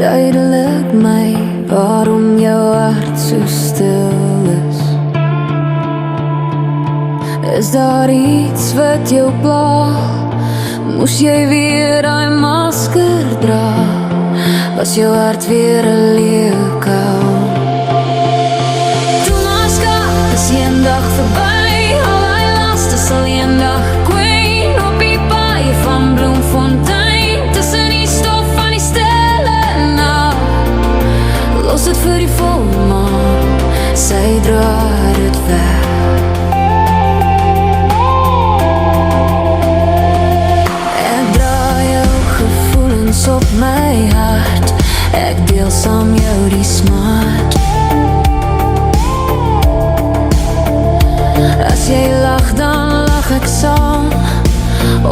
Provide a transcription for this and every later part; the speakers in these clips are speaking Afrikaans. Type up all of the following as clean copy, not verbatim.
duidelijk my waarom jou hart so stil is. Is daar iets wat jou pla? Moes jy weer daai masker dra? Was jou hart weer 'n leeukuil? Toe masker is eendag verby, al hy laste sal eendag kwyn op die paai van Bloemfontein, tussen die stof van die stille nag. Los dit vir die volmaan, sy dra dit weg. Op my hart, ek deel saam jou die smart. As jy lag, dan lag ek saam.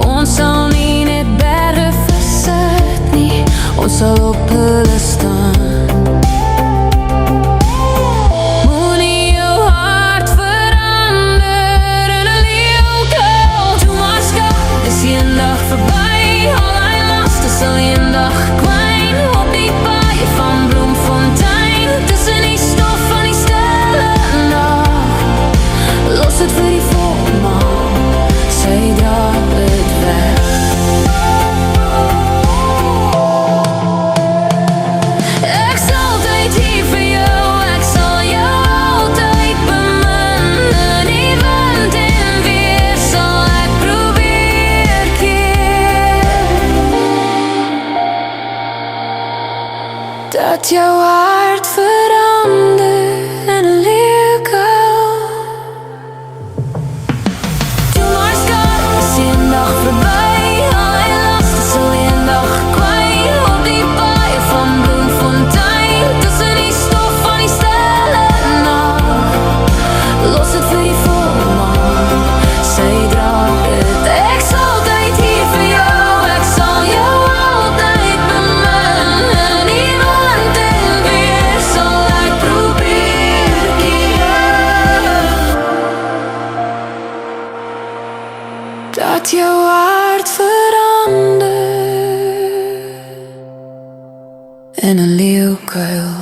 Ons sal nie net berge versit nie, ons sal op hulle staan. Moenie jou hart verander in 'n leeukuil. Toe masker is eendag verby, al hy laste sal eendag kwyn op die paai van Bloemfontein, tussen die stof van die stille nag. Los dit vir die volmaan, sy dra dit weg. Ek sal altyd hier vir jou, ek sal jou altyd bemin. In die wind en weer sal ek probeer keer dat jou hart verander in 'n leeukuil. Toe masker is eendag verby, al hy laste sal eendag kwyn op die paai van Bloemfontein, tussen die stof van die stille nag. Los dit vir die volmaan, sy dra dit. Ek sal altyd hier vir jou, ek sal jou altyd bemin. In die wind en weer sal ek probeer keer dat jou hart verander in 'n leeukuil.